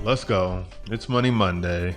Let's go. It's Money Monday.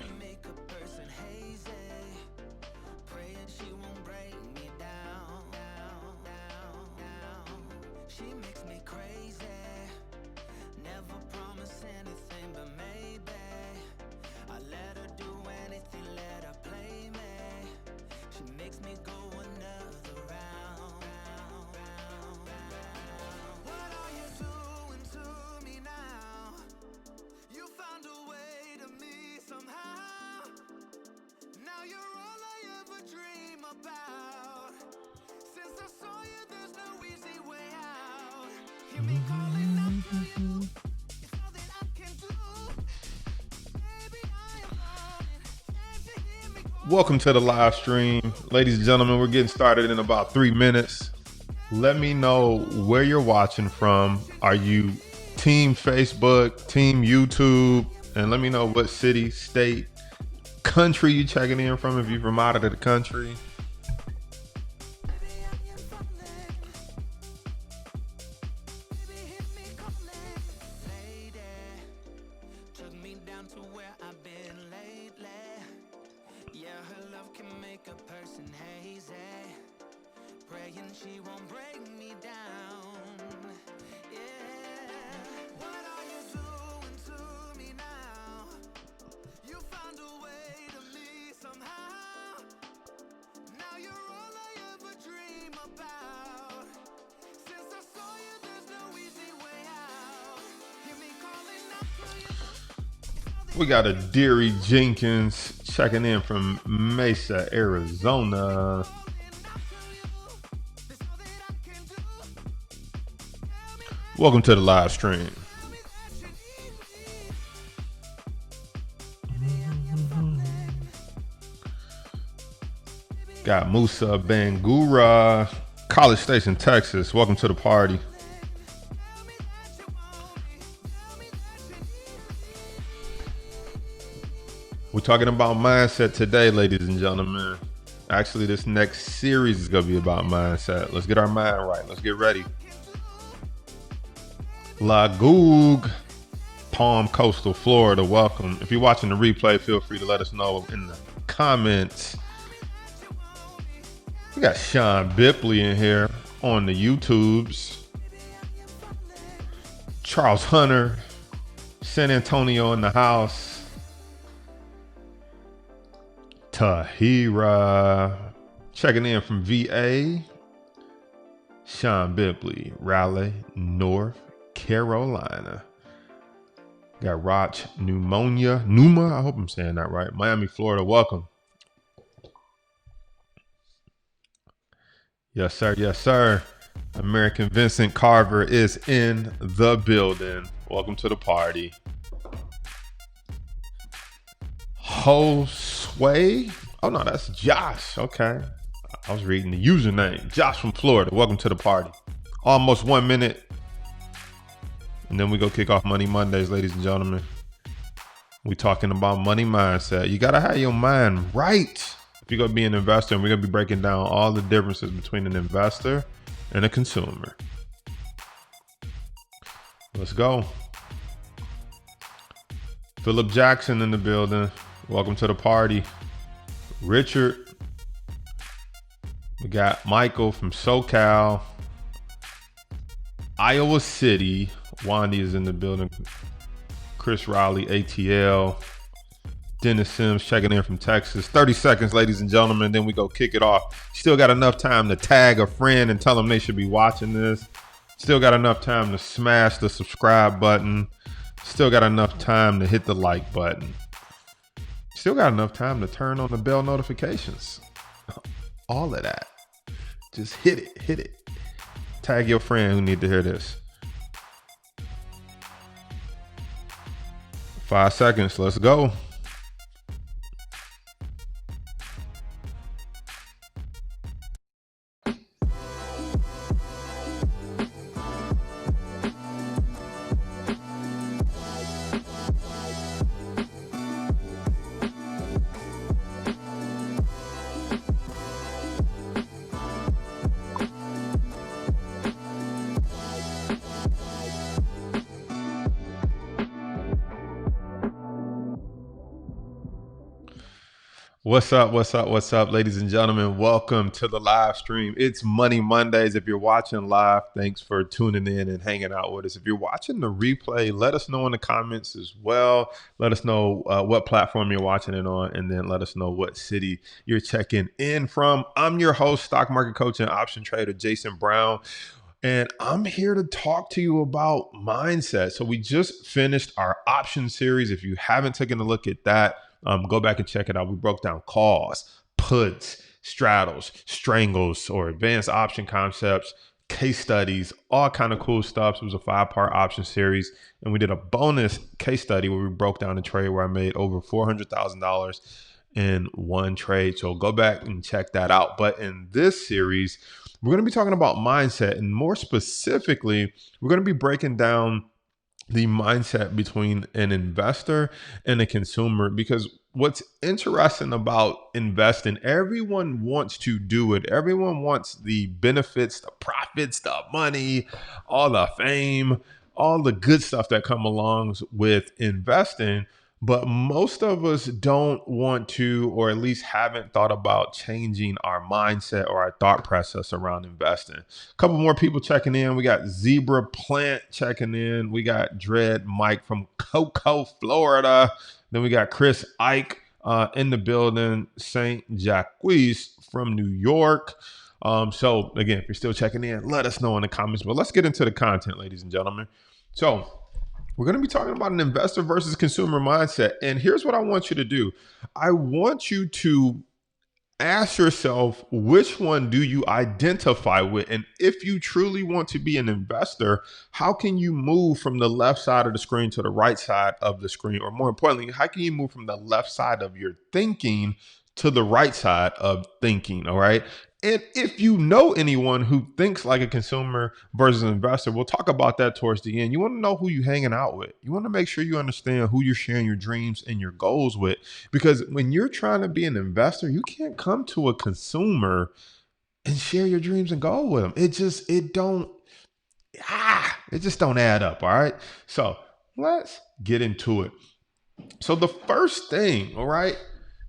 Welcome to the live stream. Ladies and gentlemen, we're getting started in about 3 minutes. Let me know where you're watching from. Are you team Facebook, team YouTube? And let me know what city, state, country you checking in from if you're from out of the country. We got a Deary Jenkins checking in from Mesa, Arizona. Welcome to the live stream. Got Musa Bangura, College Station, Texas. Welcome to the party. We're talking about mindset today, ladies and gentlemen. Actually, this next series is going to be about mindset. Let's get our mind right. Let's get ready. La Goog, Palm Coastal, Florida. Welcome. If you're watching the replay, feel free to let us know in the comments. We got Sean Bipley in here on the YouTubes. Charles Hunter, San Antonio in the house. Tahira checking in from VA. Sean Bipley, Raleigh, North Carolina. Got Roch Numa, I hope I'm saying that right. Miami, Florida, welcome. Yes, sir. Yes, sir. American Vincent Carver is in the building. Welcome to the party. Josue. Oh, no, that's Josh. Okay. I was reading the username. Josh from Florida. Welcome to the party. Almost 1 minute. And then we go kick off Money Mondays, ladies and gentlemen. We talking about money mindset. You got to have your mind right if you're going to be an investor. And we're going to be breaking down all the differences between an investor and a consumer. Let's go. Philip Jackson in the building. Welcome to the party. Richard. We got Michael from SoCal. Iowa City. Wandy is in the building. Chris Raleigh, ATL. Dennis Sims checking in from Texas. 30 seconds, ladies and gentlemen. Then we go kick it off. Still got enough time to tag a friend and tell them they should be watching this. Still got enough time to smash the subscribe button. Still got enough time to hit the like button. Still got enough time to turn on the bell notifications. All of that. Just hit it. Hit it. Tag your friend who need to hear this. 5 seconds. Let's go. What's up? What's up? What's up, ladies and gentlemen? Welcome to the live stream. It's Money Mondays. If you're watching live, thanks for tuning in and hanging out with us. If you're watching the replay, let us know in the comments as well. Let us know what platform you're watching it on, and then let us know what city you're checking in from. I'm your host, stock market coach and option trader, Jason Brown. And I'm here to talk to you about mindset. So we just finished our option series. If you haven't taken a look at that, go back and check it out. We broke down calls, puts, straddles, strangles, or advanced option concepts, case studies, all kind of cool stuff. So it was a 5-part option series. And we did a bonus case study where we broke down a trade where I made over $400,000 in one trade. So go back and check that out. But in this series, we're going to be talking about mindset, and more specifically, we're going to be breaking down the mindset between an investor and a consumer, because what's interesting about investing, everyone wants to do it. Everyone wants the benefits, the profits, the money, all the fame, all the good stuff that come along with investing. But most of us don't want to, or at least haven't thought about changing our mindset or our thought process around investing. A couple more people checking in. We got Zebra Plant checking in. We got Dread Mike from Cocoa, Florida. Then we got Chris Ike in the building. St. Jacques from New York. So again, if you're still checking in, let us know in the comments. But let's get into the content, ladies and gentlemen. So we're going to be talking about an investor versus consumer mindset. And here's what I want you to do. I want you to ask yourself, which one do you identify with? And if you truly want to be an investor, how can you move from the left side of the screen to the right side of the screen? Or more importantly, how can you move from the left side of your thinking to the right side of thinking? All right. And if you know anyone who thinks like a consumer versus an investor, we'll talk about that towards the end. You want to know who you're hanging out with. You want to make sure you understand who you're sharing your dreams and your goals with. Because when you're trying to be an investor, you can't come to a consumer and share your dreams and goals with them. It just don't add up. All right. So let's get into it. So the first thing, all right,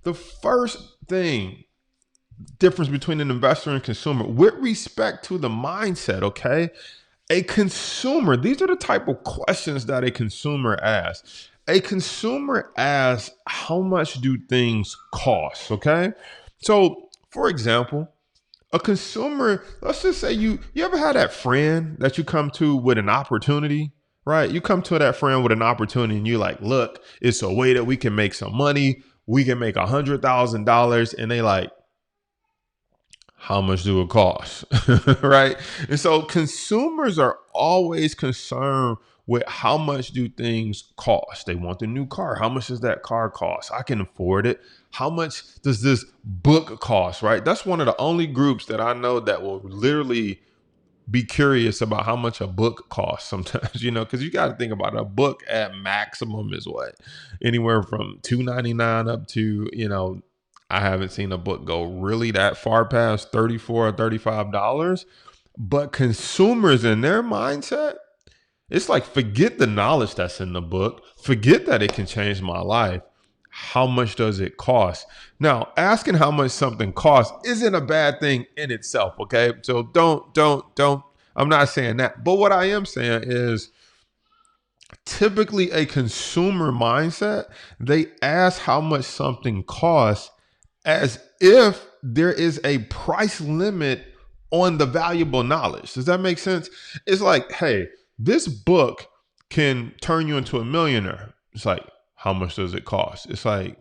the first thing, difference between an investor and consumer with respect to the mindset, okay? A consumer, these are the type of questions that a consumer asks. A consumer asks, how much do things cost, okay? So, for example, a consumer, let's just say you ever had that friend that you come to with an opportunity, right? You come to that friend with an opportunity and you're like, look, it's a way that we can make some money. We can make $100,000. And they like, how much do it cost? Right? And so consumers are always concerned with how much do things cost. They want the new car. How much does that car cost? I can afford it. How much does this book cost? Right? That's one of the only groups that I know that will literally be curious about how much a book costs sometimes, because you got to think about it. A book at maximum is what? Anywhere from $2.99 up to, I haven't seen a book go really that far past $34 or $35. But consumers in their mindset, it's like, forget the knowledge that's in the book. Forget that it can change my life. How much does it cost? Now, asking how much something costs isn't a bad thing in itself, okay? So don't, I'm not saying that. But what I am saying is, typically a consumer mindset, they ask how much something costs as if there is a price limit on the valuable knowledge. Does that make sense? It's like, hey, this book can turn you into a millionaire. It's like, how much does it cost? It's like,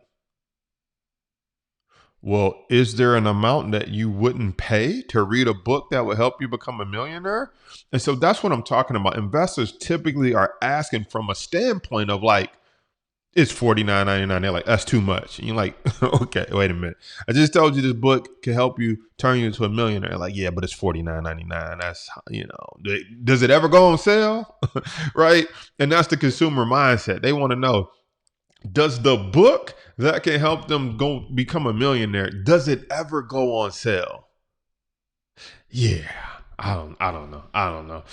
well, is there an amount that you wouldn't pay to read a book that would help you become a millionaire? And so that's what I'm talking about. Investors typically are asking from a standpoint of like, it's $49.99. They're like, that's too much. And you're like, okay, wait a minute. I just told you this book can help you turn you into a millionaire. They're like, yeah, but it's $49.99. That's, does it ever go on sale? Right? And that's the consumer mindset. They want to know, does the book that can help them go become a millionaire, does it ever go on sale? Yeah. I don't know.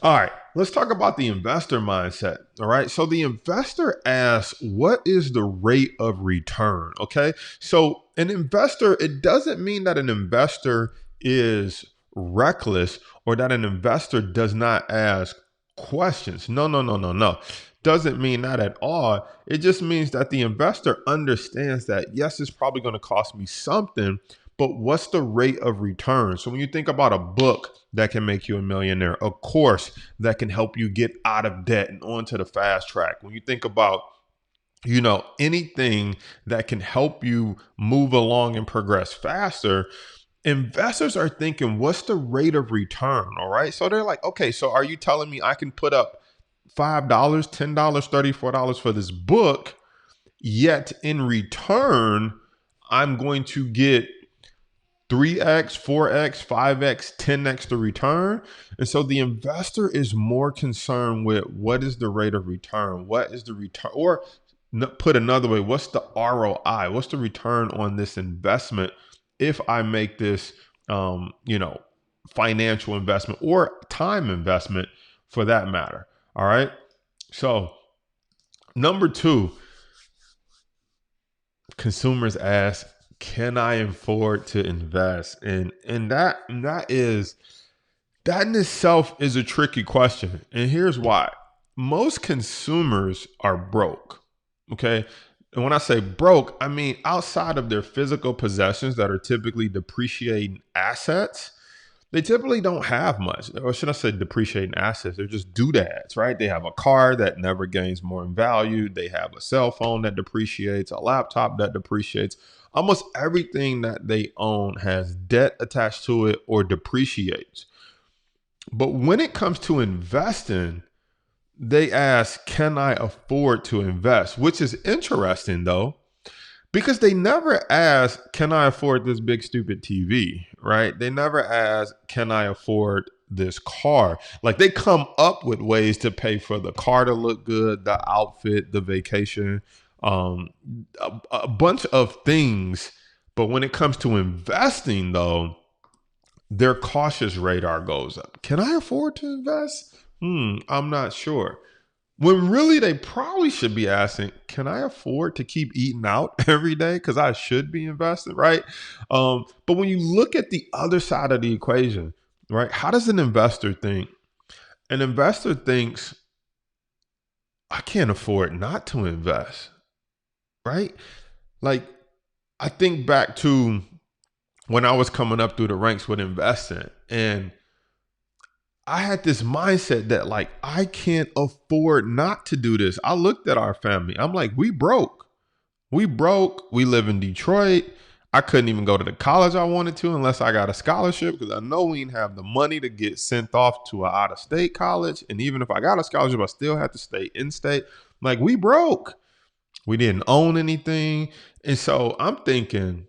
All right, let's talk about the investor mindset. All right. So the investor asks, what is the rate of return? Okay. So an investor, it doesn't mean that an investor is reckless or that an investor does not ask questions. No, no, no, no, no. Doesn't mean that at all. It just means that the investor understands that, yes, it's probably going to cost me something, but what's the rate of return? So when you think about a book that can make you a millionaire, a course that can help you get out of debt and onto the fast track, when you think about anything that can help you move along and progress faster, investors are thinking, what's the rate of return? All right. So they're like, okay, so are you telling me I can put up $5, $10, $34 for this book, yet in return, I'm going to get 3x, 4x, 5x, 10x the return? And so the investor is more concerned with what is the rate of return? What is the return? Or put another way, what's the ROI? What's the return on this investment if I make this, financial investment or time investment for that matter? All right. So number two, consumers ask, can I afford to invest? And that in itself is a tricky question. And here's why. Most consumers are broke. Okay. And when I say broke, I mean outside of their physical possessions that are typically depreciating assets, they typically don't have much. Or should I say depreciating assets? They're just doodads, right? They have a car that never gains more in value. They have a cell phone that depreciates, a laptop that depreciates. Almost everything that they own has debt attached to it or depreciates. But when it comes to investing, they ask, can I afford to invest? Which is interesting though, because they never ask, can I afford this big stupid TV, right? They never ask, can I afford this car? Like they come up with ways to pay for the car to look good, the outfit, the vacation, a bunch of things. But when it comes to investing though, their cautious radar goes up. Can I afford to invest? I'm not sure. When really they probably should be asking, can I afford to keep eating out every day? Because I should be investing, right? But when you look at the other side of the equation, right? How does an investor think? An investor thinks, I can't afford not to invest, right? Like, I think back to when I was coming up through the ranks with investing, and I had this mindset that like, I can't afford not to do this. I looked at our family. I'm like, we broke. We broke. We live in Detroit. I couldn't even go to the college I wanted to unless I got a scholarship because I know we didn't have the money to get sent off to an out-of-state college. And even if I got a scholarship, I still had to stay in-state. Like we broke. We didn't own anything. And so I'm thinking,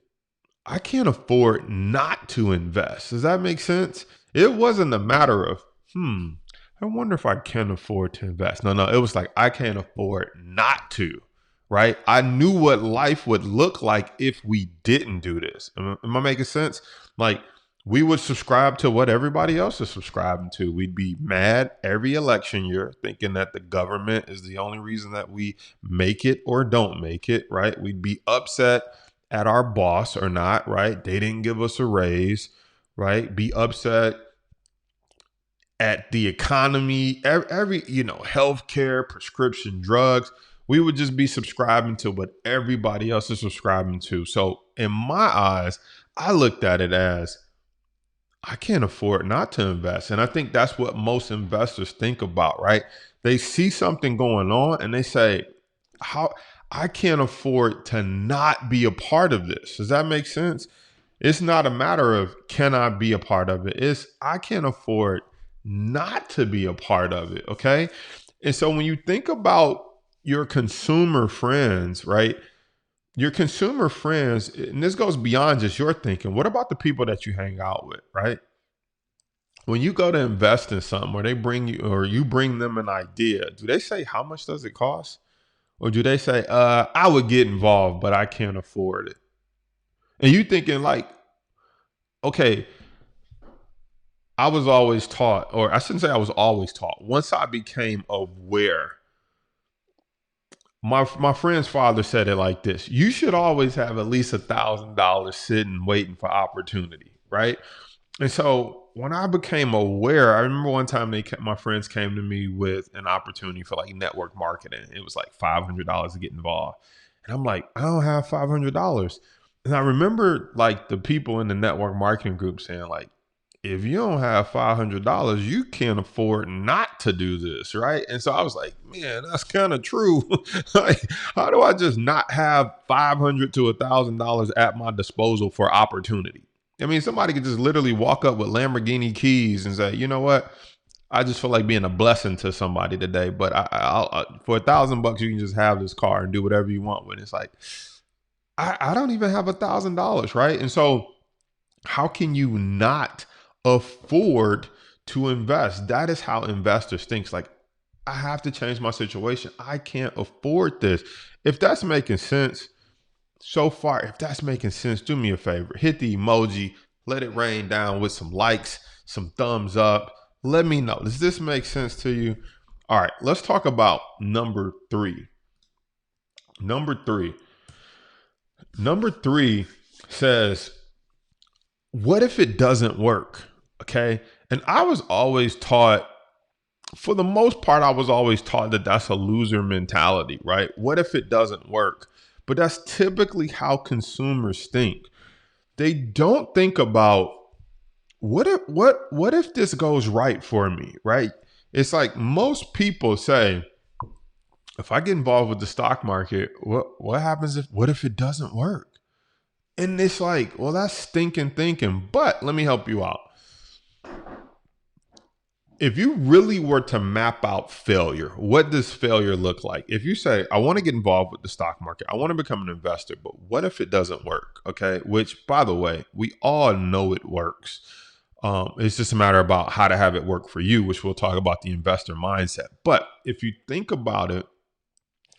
I can't afford not to invest. Does that make sense? It wasn't a matter of, I wonder if I can afford to invest. No, it was like, I can't afford not to, right? I knew what life would look like if we didn't do this. Am I making sense? Like, we would subscribe to what everybody else is subscribing to. We'd be mad every election year thinking that the government is the only reason that we make it or don't make it, right? We'd be upset at our boss or not, right? They didn't give us a raise, right? Be upset at the economy, every healthcare, prescription drugs. We would just be subscribing to what everybody else is subscribing to. So in my eyes, I looked at it as, I can't afford not to invest. And I think that's what most investors think about, right? They see something going on and they say, how I can't afford to not be a part of this. Does that make sense? It's not a matter of can I be a part of it? It's I can't afford not to be a part of it. Okay. And so when you think about your consumer friends, right? Your consumer friends, and this goes beyond just your thinking. What about the people that you hang out with, right? When you go to invest in something or they bring you or you bring them an idea, do they say how much does it cost? Or do they say, I would get involved, but I can't afford it? And you thinking like, okay, I was always taught, or I shouldn't say I was always taught. Once I became aware My friend's father said it like this: you should always have at least $1,000 sitting waiting for opportunity, right? And so when I became aware, I remember one time my friends came to me with an opportunity for like network marketing. It was like $500 to get involved, and I'm like, I don't have $500. And I remember like the people in the network marketing group saying like, if you don't have $500, you can't afford not to do this, right? And so I was like, man, that's kind of true. Like, how do I just not have $500 to $1,000 at my disposal for opportunity? I mean, somebody could just literally walk up with Lamborghini keys and say, you know what? I just feel like being a blessing to somebody today. But for $1,000, you can just have this car and do whatever you want with it. It's like, I don't even have $1,000, right? And so how can you not afford to invest? That is how investors think. Like, I have to change my situation. I can't afford this. If that's making sense so far, if that's making sense, do me a favor. Hit the emoji, let it rain down with some likes, some thumbs up. Let me know. Does this make sense to you? All right, let's talk about number three. Number three. Number three says, what if it doesn't work? Okay. And I was always taught, for the most part, I was always taught that that's a loser mentality, right? What if it doesn't work? But that's typically how consumers think. They don't think about what if this goes right for me, right? It's like most people say, if I get involved with the stock market, what happens what if it doesn't work? And it's like, well, that's stinking thinking. But let me help you out. If you really were to map out failure, what does failure look like? If you say, I want to get involved with the stock market, I want to become an investor, but what if it doesn't work? Okay. Which, by the way, we all know it works. It's just a matter about how to have it work for you, which we'll talk about the investor mindset. But if you think about it,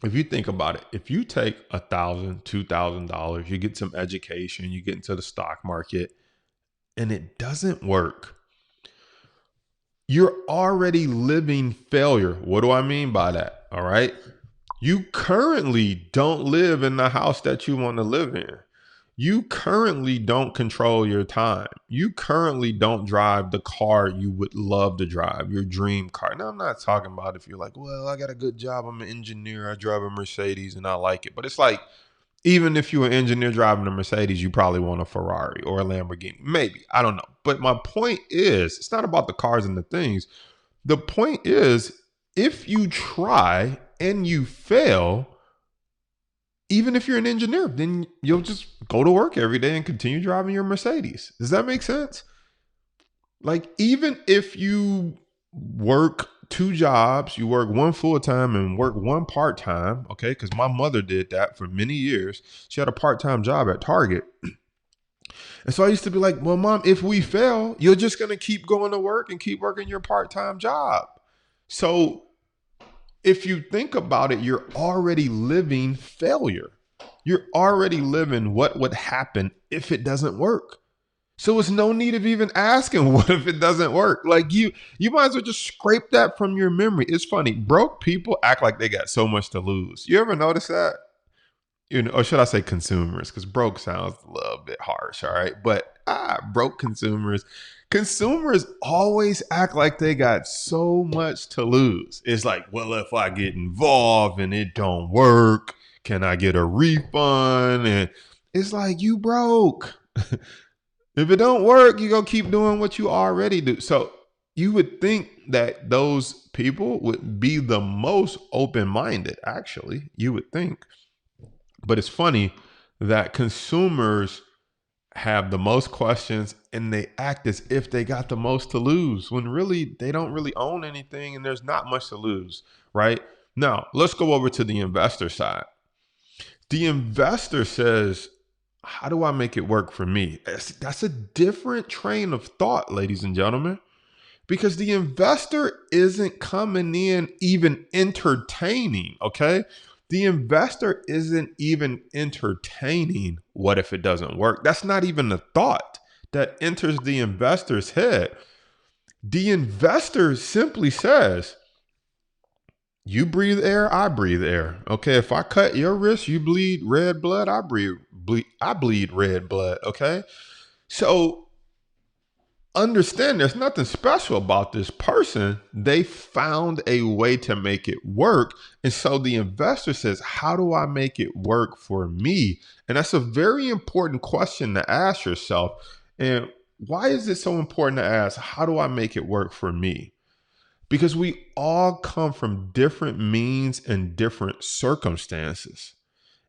if you take $1,000, $2,000, you get some education, you get into the stock market, and it doesn't work, you're already living failure. What do I mean by that? All right. You currently don't live in the house that you want to live in. You currently don't control your time. You currently don't drive the car you would love to drive, your dream car. Now, I'm not talking about if you're like, well, I got a good job. I'm an engineer. I drive a Mercedes and I like it. But it's like, even if you're an engineer driving a Mercedes, you probably want a Ferrari or a Lamborghini. Maybe. I don't know. But my point is, it's not about the cars and the things. The point is, if you try and you fail, even if you're an engineer, then you'll just go to work every day and continue driving your Mercedes. Does that make sense? Like, even if you work two jobs, you work one full-time and work one part-time, okay? Because my mother did that for many years. She had a part-time job at Target. And so I used to be like, well, Mom, if we fail, you're just going to keep going to work and keep working your part-time job. So if you think about it, you're already living failure. You're already living what would happen if it doesn't work. So it's no need of even asking, what if it doesn't work? Like you might as well just scrape that from your memory. It's funny. Broke people act like they got so much to lose. You ever notice that? Or should I say consumers? Because broke sounds a little bit harsh, all right? But broke consumers. Consumers always act like they got so much to lose. It's like, well, if I get involved and it don't work, can I get a refund? And it's like, you broke. If it don't work, you go keep doing what you already do. So you would think that those people would be the most open-minded, actually, you would think. But it's funny that consumers have the most questions and they act as if they got the most to lose when really they don't really own anything and there's not much to lose, right? Now, let's go over to the investor side. The investor says, how do I make it work for me? That's a different train of thought, ladies and gentlemen, because the investor isn't coming in even entertaining, okay? The investor isn't even entertaining what if it doesn't work. That's not even a thought that enters the investor's head. The investor simply says, You breathe air, I breathe air. Okay, if I cut your wrist, you bleed red blood, I bleed red blood. Okay, so understand there's nothing special about this person. They found a way to make it work. And so the investor says, how do I make it work for me? And that's a very important question to ask yourself. And why is it so important to ask, how do I make it work for me? Because we all come from different means and different circumstances.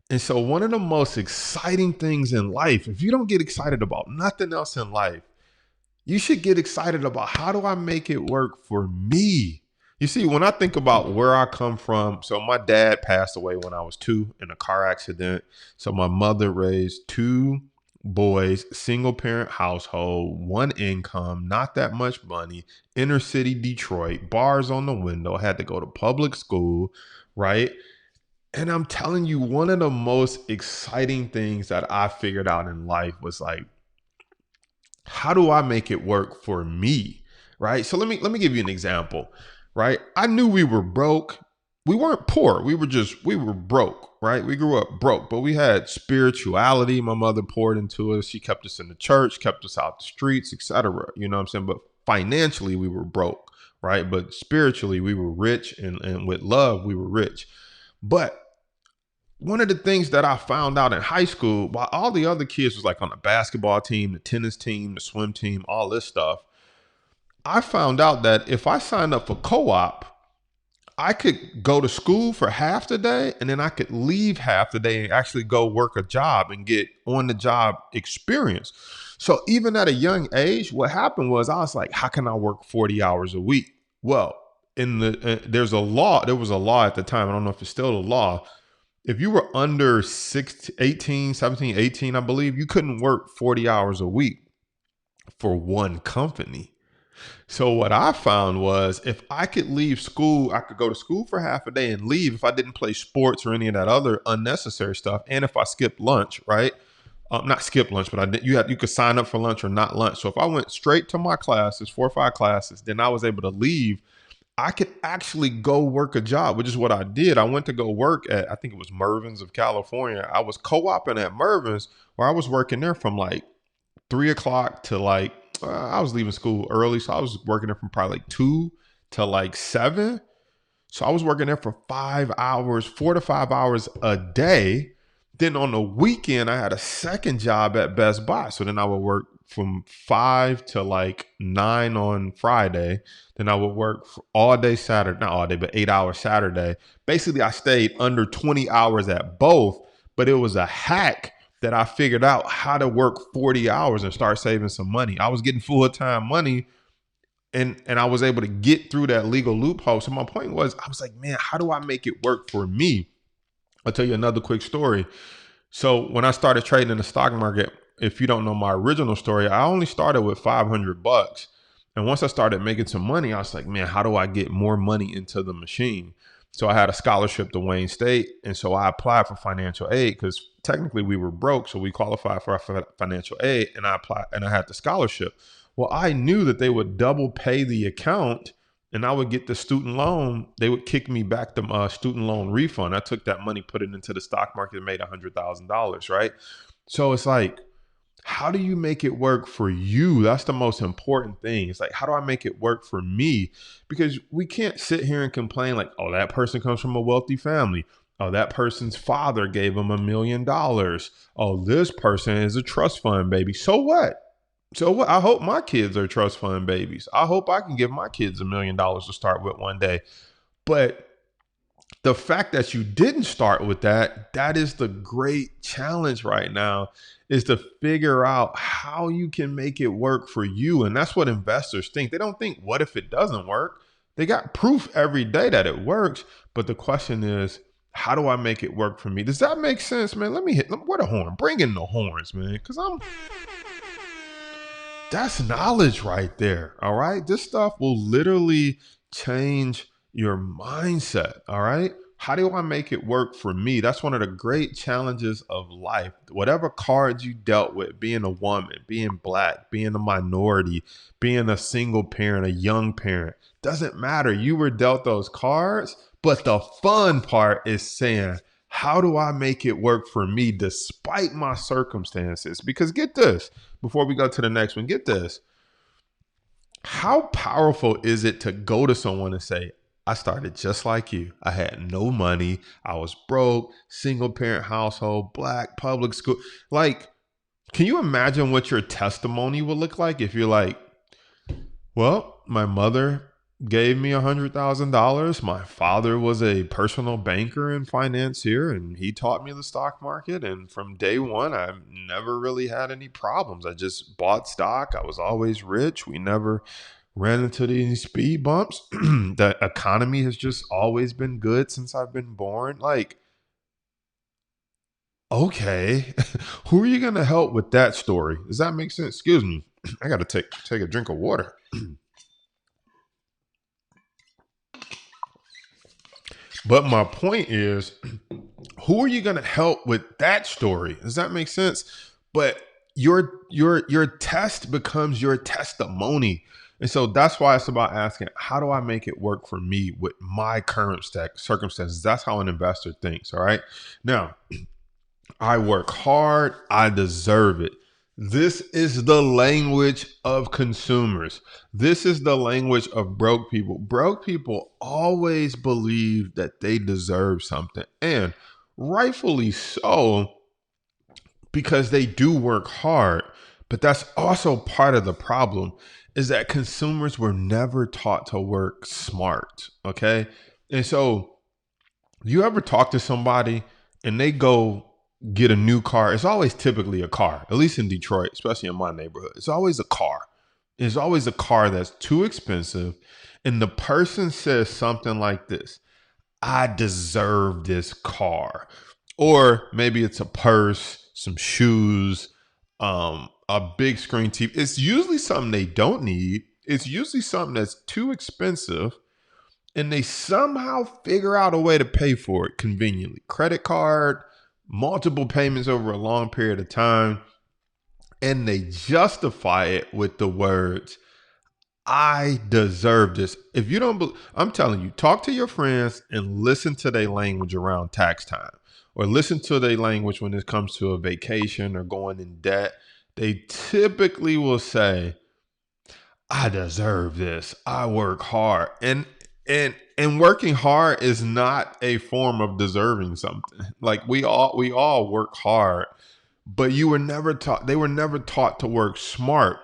And so, one of the most exciting things in life, if you don't get excited about nothing else in life, you should get excited about how do I make it work for me? You see, when I think about where I come from, so my dad passed away when I was 2 in a car accident. So my mother raised 2 boys, single parent household, one income, not that much money, inner city Detroit, bars on the window, had to go to public school, right? And I'm telling you, one of the most exciting things that I figured out in life was like, how do I make it work for me? Right. So let me give you an example. Right. I knew we were broke. We weren't poor. We were broke. Right. We grew up broke, but we had spirituality. My mother poured into us. She kept us in the church, kept us out the streets, etc. You know what I'm saying? But financially, we were broke. Right. But spiritually, we were rich, and with love, we were rich. But one of the things that I found out in high school, while all the other kids was like on the basketball team, the tennis team, the swim team, all this stuff, I found out that if I signed up for co-op, I could go to school for half the day and then I could leave half the day and actually go work a job and get on the job experience. So even at a young age, what happened was I was like, how can I work 40 hours a week? Well, there was a law at the time. I don't know if it's still a law. If you were under 16, 18, 17, 18, I believe, you couldn't work 40 hours a week for one company. So what I found was if I could leave school, I could go to school for half a day and leave if I didn't play sports or any of that other unnecessary stuff. And if I skipped lunch, right? Not skip lunch, but you could sign up for lunch or not lunch. So if I went straight to my classes, 4 or 5 classes, then I was able to leave. I could actually go work a job, which is what I did. I went to go work at, I think it was Mervyn's of California. I was co-oping at Mervyn's, where I was working there from like 3 o'clock to like, I was leaving school early. So I was working there from probably like 2 to like 7. So I was working there for 5 hours, 4 to 5 hours a day. Then on the weekend, I had a second job at Best Buy. So then I would work from 5 to like 9 on Friday. Then I would work for all day Saturday, not all day, but 8 hours Saturday. Basically, I stayed under 20 hours at both, but it was a hack that I figured out how to work 40 hours and start saving some money. I was getting full-time money, and I was able to get through that legal loophole. So my point was, I was like, man, how do I make it work for me? I'll tell you another quick story. So when I started trading in the stock market, if you don't know my original story, I only started with $500. And once I started making some money, I was like, man, how do I get more money into the machine? So I had a scholarship to Wayne State. And so I applied for financial aid because technically we were broke. So we qualified for financial aid, and I applied and I had the scholarship. Well, I knew that they would double pay the account and I would get the student loan. They would kick me back the student loan refund. I took that money, put it into the stock market, and made $100,000, right? So it's like, how do you make it work for you? That's the most important thing. It's like, how do I make it work for me? Because we can't sit here and complain like, oh, that person comes from a wealthy family. Oh, that person's father gave them $1 million. Oh, this person is a trust fund baby. So what? So what? I hope my kids are trust fund babies. I hope I can give my kids $1 million to start with one day. But the fact that you didn't start with that, that is the great challenge right now, is to figure out how you can make it work for you. And that's what investors think. They don't think, what if it doesn't work? They got proof every day that it works. But the question is, how do I make it work for me? Does that make sense, man? Where the horn? Bring in the horns, man. Because that's knowledge right there. All right. This stuff will literally change your mindset. All right. How do I make it work for me? That's one of the great challenges of life. Whatever cards you dealt with, being a woman, being black, being a minority, being a single parent, a young parent, doesn't matter. You were dealt those cards, but the fun part is saying, how do I make it work for me despite my circumstances? Because get this, before we go to the next one, get this. How powerful is it to go to someone and say, I started just like you. I had no money. I was broke, single parent household, black, public school. Like, can you imagine what your testimony would look like if you're like, well, my mother gave me $100,000. My father was a personal banker and financier, and he taught me the stock market. And from day one, I've never really had any problems. I just bought stock. I was always rich. We never ran into any speed bumps. The economy has just always been good since I've been born. Like, okay, who are you going to help with that story? Does that make sense? Excuse me. I got to take a drink of water. But my point is, who are you going to help with that story? Does that make sense? But your test becomes your testimony. And so that's why it's about asking, how do I make it work for me with my current circumstances? That's how an investor thinks. All right. Now, I work hard. I deserve it. This is the language of consumers. This is the language of broke people. Broke people always believe that they deserve something, and rightfully so, because they do work hard. But that's also part of the problem, is that consumers were never taught to work smart. Okay. And so you ever talk to somebody and they go get a new car? It's always typically a car, at least in Detroit, especially in my neighborhood. It's always a car. It's always a car that's too expensive. And the person says something like this: I deserve this car. Or maybe it's a purse, some shoes, a big screen TV. It's usually something they don't need. It's usually something that's too expensive, and they somehow figure out a way to pay for it conveniently. Credit card, multiple payments over a long period of time, and they justify it with the words, I deserve this. If you don't believe, I'm telling you, talk to your friends and listen to their language around tax time, or listen to their language when it comes to a vacation or going in debt. They typically will say, I deserve this. I work hard. And working hard is not a form of deserving something. Like we all work hard, but they were never taught to work smart.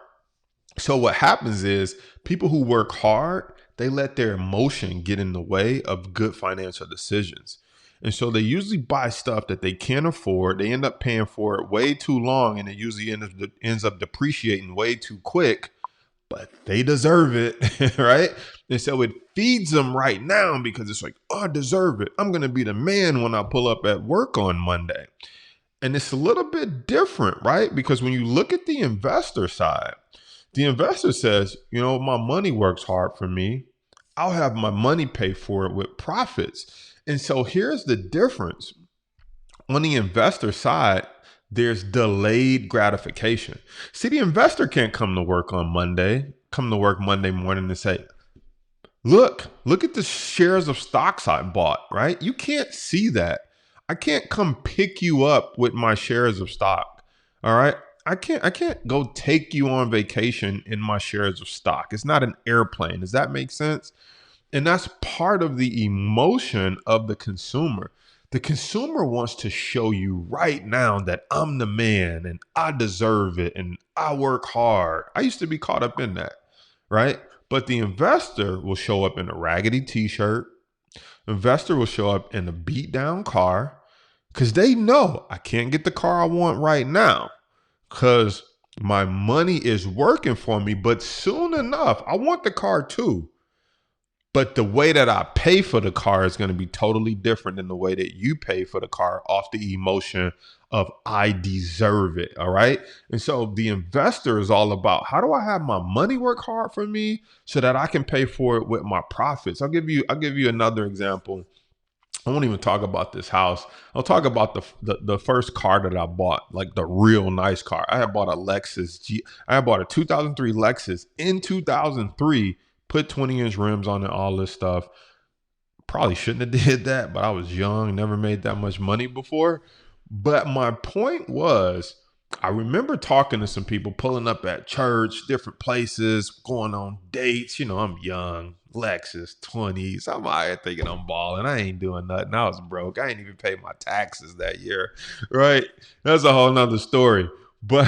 So what happens is, people who work hard, they let their emotion get in the way of good financial decisions. And so they usually buy stuff that they can't afford. They end up paying for it way too long, and it usually ends up depreciating way too quick, but they deserve it, right? And so it feeds them right now, because it's like, oh, I deserve it. I'm going to be the man when I pull up at work on Monday. And it's a little bit different, right? Because when you look at the investor side, the investor says, you know, my money works hard for me. I'll have my money pay for it with profits. And so here's the difference. On the investor side, there's delayed gratification. See, the investor can't come to work Monday morning and say, look at the shares of stocks I bought, right? You can't see that. I can't come pick you up with my shares of stock. All right. I can't go take you on vacation in my shares of stock. It's not an airplane. Does that make sense? And that's part of the emotion of the consumer. The consumer wants to show you right now that I'm the man and I deserve it and I work hard. I used to be caught up in that, right? But the investor will show up in a raggedy t-shirt. Investor will show up in a beat down car, because they know I can't get the car I want right now because my money is working for me. But soon enough, I want the car too. But the way that I pay for the car is going to be totally different than the way that you pay for the car, off the emotion of I deserve it. All right. And so the investor is all about, how do I have my money work hard for me so that I can pay for it with my profits? I'll give you another example. I won't even talk about this house. I'll talk about the first car that I bought, like the real nice car. I had bought a Lexus G. I had bought a 2003 Lexus in 2003. Put 20-inch rims on it, all this stuff. Probably shouldn't have did that, but I was young, never made that much money before. But my point was, I remember talking to some people, pulling up at church, different places, going on dates. You know, I'm young, Lexus, 20s. I'm out here thinking I'm balling. I ain't doing nothing. I was broke. I ain't even paid my taxes that year, right? That's a whole nother story. But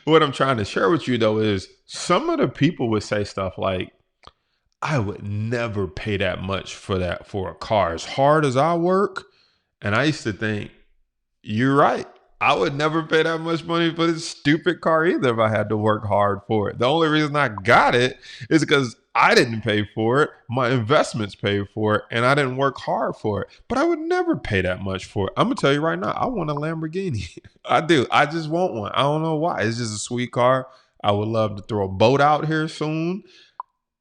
what I'm trying to share with you, though, is some of the people would say stuff like, I would never pay that much for a car as hard as I work. And I used to think, you're right. I would never pay that much money for this stupid car either if I had to work hard for it. The only reason I got it is because I didn't pay for it. My investments paid for it, and I didn't work hard for it. But I would never pay that much for it. I'm going to tell you right now, I want a Lamborghini. I do. I just want one. I don't know why. It's just a sweet car. I would love to throw a boat out here soon,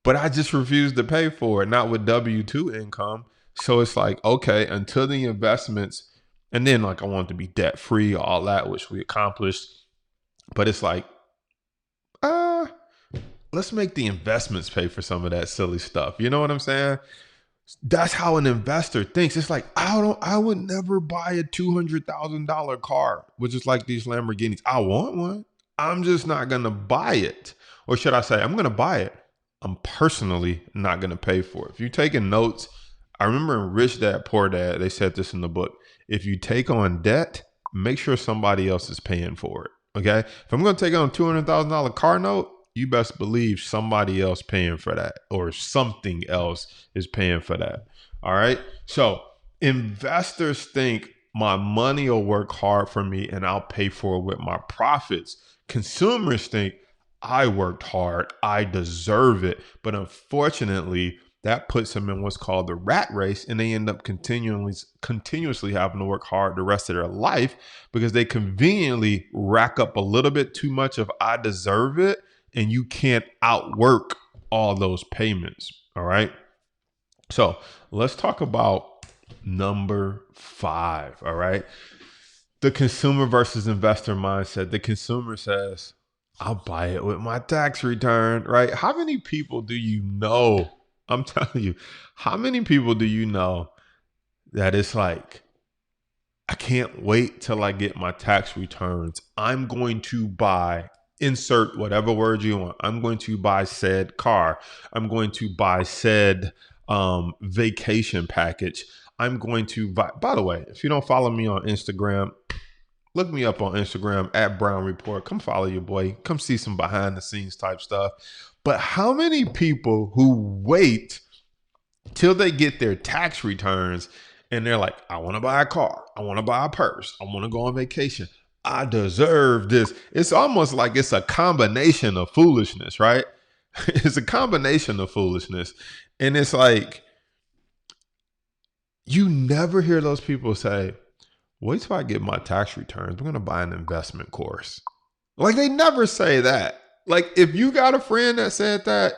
but I just refuse to pay for it, not with W-2 income. So it's like, okay, until the investments, and then like I want to be debt free, all that, which we accomplished. But it's like, uh, let's make the investments pay for some of that silly stuff. You know what I'm saying? That's how an investor thinks. It's like, I would never buy a $200,000 car, which is like these Lamborghinis. I want one. I'm just not gonna buy it. Or should I say, I'm gonna buy it. I'm personally not gonna pay for it. If you're taking notes, I remember in Rich Dad Poor Dad, they said this in the book. If you take on debt, make sure somebody else is paying for it. Okay. If I'm gonna take on a $200,000 car note, you best believe somebody else paying for that or something else is paying for that. All right. So investors think my money will work hard for me and I'll pay for it with my profits. Consumers think I worked hard, I deserve it. But unfortunately, that puts them in what's called the rat race, and they end up continuously having to work hard the rest of their life because they conveniently rack up a little bit too much of I deserve it, and you can't outwork all those payments. All right. So let's talk about number 5. All right. The consumer versus investor mindset. The consumer says, I'll buy it with my tax return, right? How many people do you know? I'm telling you, how many people do you know that it's like, I can't wait till I get my tax returns. I'm going to buy, insert whatever word you want. I'm going to buy said car. I'm going to buy said vacation package. I'm going to buy, by the way, if you don't follow me on Instagram, look me up on Instagram at Brown Report. Come follow your boy. Come see some behind the scenes type stuff. But how many people who wait till they get their tax returns and they're like, I want to buy a car. I want to buy a purse. I want to go on vacation. I deserve this. It's almost like it's a combination of foolishness, right? It's a combination of foolishness. And it's like, you never hear those people say, wait till I get my tax returns. I'm going to buy an investment course. Like they never say that. Like if you got a friend that said that,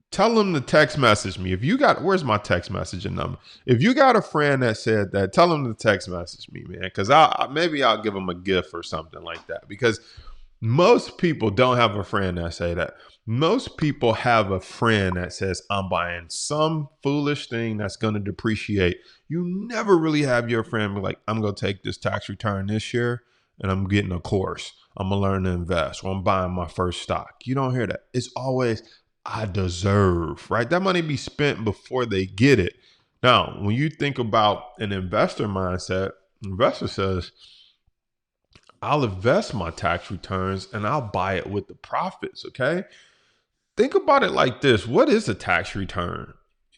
tell them to text message me. If you got, where's my text messaging number? If you got a friend that said that, tell them to text message me, man. Because maybe I'll give them a gift or something like that. Because most people don't have a friend that say that. Most people have a friend that says, I'm buying some foolish thing that's going to depreciate. You never really have your friend be like, I'm going to take this tax return this year and I'm getting a course. I'm going to learn to invest or I'm buying my first stock. You don't hear that. It's always, I deserve, right? That money be spent before they get it. Now, when you think about an investor mindset, investor says, I'll invest my tax returns and I'll buy it with the profits, okay? Think about it like this. What is a tax return?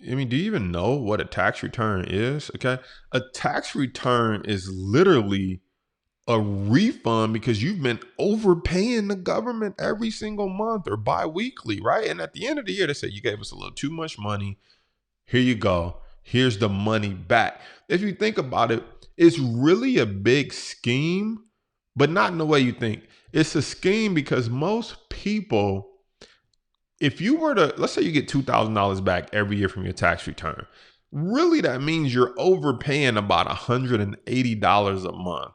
I mean, do you even know what a tax return is? Okay. A tax return is literally a refund because you've been overpaying the government every single month or bi-weekly, right? And at the end of the year, they say you gave us a little too much money. Here you go. Here's the money back. If you think about it, it's really a big scheme, but not in the way you think. It's a scheme because most people, if you were to, let's say you get $2,000 back every year from your tax return. really that means you're overpaying about $180 a month.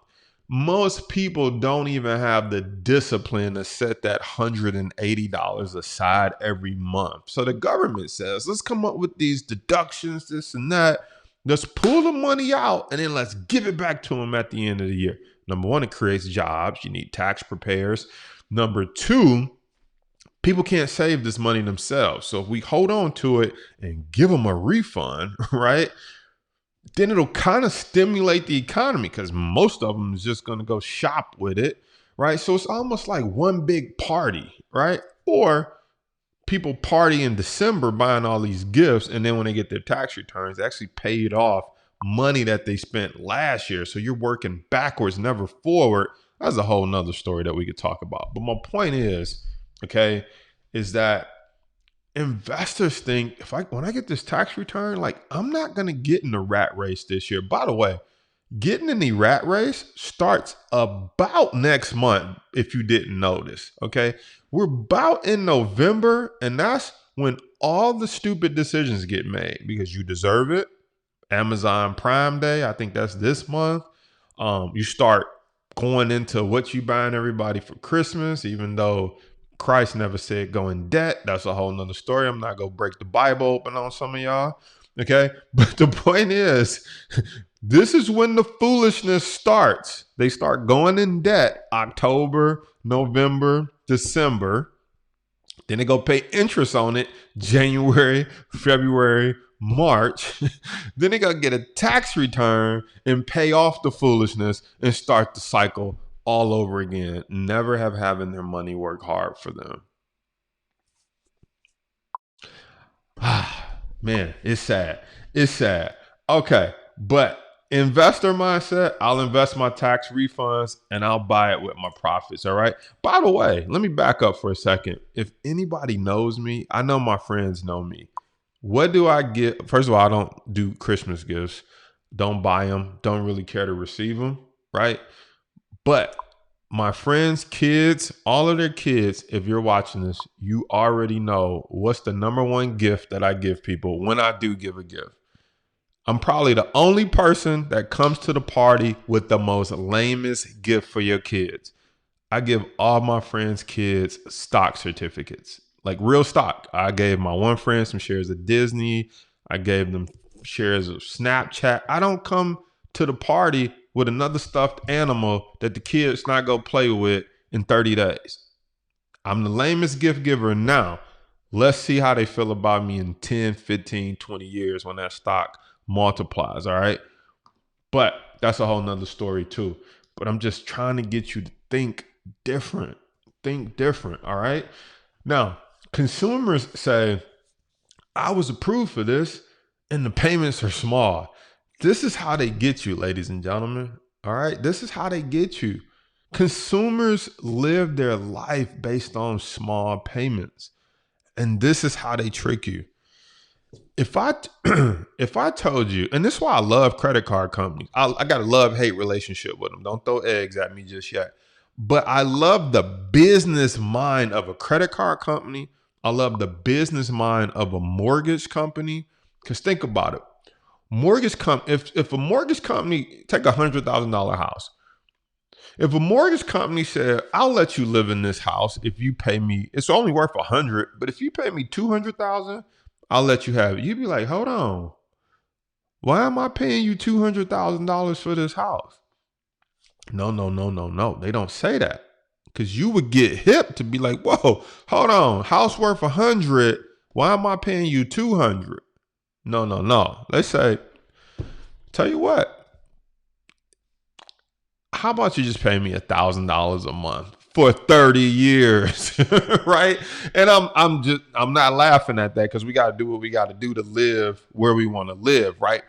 Most people don't even have the discipline to set that $180 aside every month. So the government says, let's come up with these deductions, this and that. Let's pull the money out and then let's give it back to them at the end of the year. Number one, it creates jobs. You need tax preparers. Number two, people can't save this money themselves. So if we hold on to it and give them a refund, right, then it'll kind of stimulate the economy because most of them is just going to go shop with it, right? So it's almost like one big party, right? Or people party in December buying all these gifts, and then when they get their tax returns, they actually paid off money that they spent last year. So you're working backwards, never forward. That's a whole nother story that we could talk about. But my point is, okay, is that investors think when I get this tax return, like I'm not gonna get in the rat race this year. By the way, getting in the rat race starts about next month, if you didn't notice. Okay. We're about in November, and that's when all the stupid decisions get made because you deserve it. Amazon Prime Day, I think that's this month. You start going into what you buying everybody for Christmas, even though Christ never said go in debt. That's a whole nother story. I'm not going to break the Bible open on some of y'all. Okay. But the point is, this is when the foolishness starts. They start going in debt October, November, December. Then they go pay interest on it January, February, March. Then they got to get a tax return and pay off the foolishness and start the cycle all over again. Never having their money work hard for them. Man, it's sad. It's sad. Okay, but investor mindset, I'll invest my tax refunds and I'll buy it with my profits, all right? By the way, let me back up for a second. If anybody knows me, I know my friends know me. What do I get? First of all, I don't do Christmas gifts. Don't buy them. Don't really care to receive them, right? But my friends' kids, all of their kids, if you're watching this, you already know what's the number one gift that I give people when I do give a gift. I'm probably the only person that comes to the party with the most lamest gift for your kids. I give all my friends' kids stock certificates, like real stock. I gave my one friend some shares of Disney. I gave them shares of Snapchat. I don't come to the party with another stuffed animal that the kids not go play with in 30 days. I'm the lamest gift giver now. Let's see how they feel about me in 10, 15, 20 years when that stock multiplies, all right? But that's a whole nother story too. But I'm just trying to get you to think different. Think different, all right? Now, consumers say, I was approved for this and the payments are small. This is how they get you, ladies and gentlemen, all right? This is how they get you. Consumers live their life based on small payments. And this is how they trick you. If I told you, and this is why I love credit card companies. I got a love-hate relationship with them. Don't throw eggs at me just yet. But I love the business mind of a credit card company. I love the business mind of a mortgage company. Because think about it. If a mortgage company, take $100,000 house. If a mortgage company said, I'll let you live in this house if you pay me, it's only worth $100,000, but if you pay me $200,000, I'll let you have it. You'd be like, hold on. Why am I paying you $200,000 for this house? No. They don't say that. Because you would get hip to be like, whoa, hold on. House worth $100,000. Why am I paying you $200,000? No. Let's say, tell you what. How about you just pay me $1,000 a month for 30 years, right? And I'm not laughing at that because we got to do what we got to do to live where we want to live, right?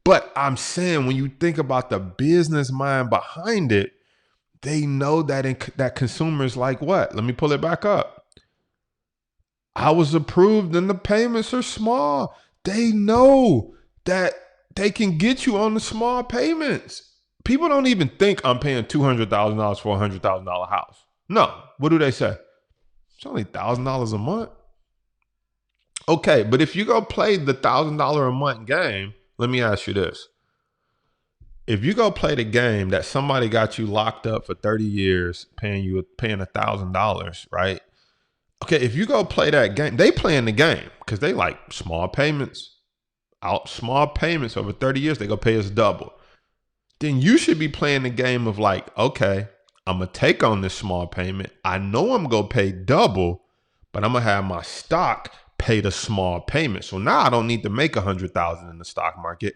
But I'm saying when you think about the business mind behind it, they know that consumers like what? Let me pull it back up. I was approved and the payments are small. They know that they can get you on the small payments. People don't even think I'm paying $200,000 for a $100,000 house. No. What do they say? It's only $1,000 a month. Okay, but if you go play the $1,000 a month game, let me ask you this. If you go play the game that somebody got you locked up for 30 years, paying $1,000, right? Okay, if you go play that game, they playing the game because they like small payments, small payments over 30 years, they go pay us double. Then you should be playing the game of like, okay, I'm gonna take on this small payment. I know I'm gonna pay double, but I'm gonna have my stock pay the small payment. So now I don't need to make 100,000 in the stock market.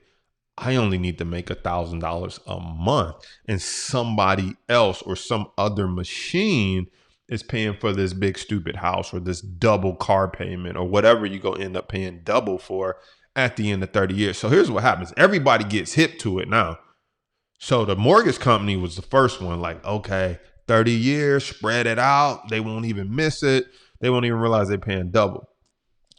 I only need to make $1,000 a month, and somebody else or some other machine is paying for this big stupid house or this double car payment or whatever you go end up paying double for at the end of 30 years. So here's what happens. Everybody gets hip to it now. So the mortgage company was the first one, like, okay, 30 years, spread it out. They won't even miss it. They won't even realize they're paying double.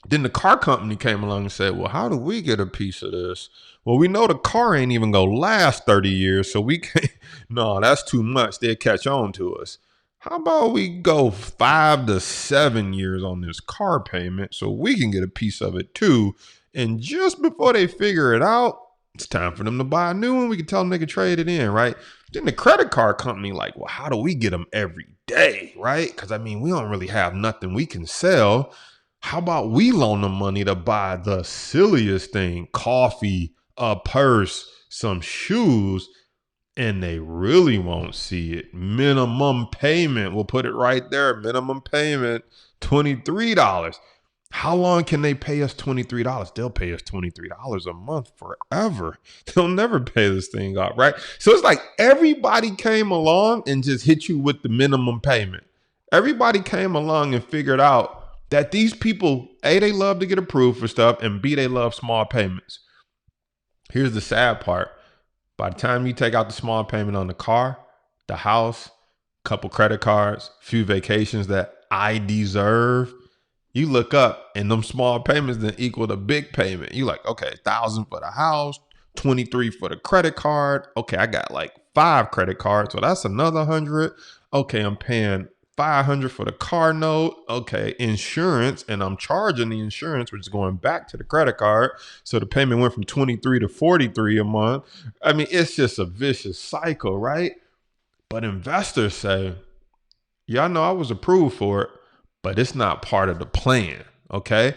Then the car company came along and said, well, how do we get a piece of this? Well, we know the car ain't even going to last 30 years, so we can't. No, that's too much. They'll catch on to us. How about we go 5 to 7 years on this car payment so we can get a piece of it too? And just before they figure it out, it's time for them to buy a new one. We can tell them they can trade it in, right? Then the credit card company like, well, how do we get them every day, right? Because, I mean, we don't really have nothing we can sell. How about we loan them money to buy the silliest thing, coffee, a purse, some shoes, and they really won't see it. Minimum payment, we'll put it right there. Minimum payment, $23. How long can they pay us $23? They'll pay us $23 a month forever. They'll never pay this thing off, right? So it's like everybody came along and just hit you with the minimum payment. Everybody came along and figured out that these people, A, they love to get approved for stuff, and B, they love small payments. Here's the sad part. By the time you take out the small payment on the car, the house, couple credit cards, few vacations that I deserve, you look up and them small payments then equal the big payment. You like, okay, 1,000 for the house, 23 for the credit card. Okay, I got like 5 credit cards, so that's another 100. Okay, I'm paying 500 for the car note. Okay, insurance, and I'm charging the insurance, which is going back to the credit card. So the payment went from 23 to 43 a month. I mean, it's just a vicious cycle, right? But investors say, y'all know I was approved for it, but it's not part of the plan, okay?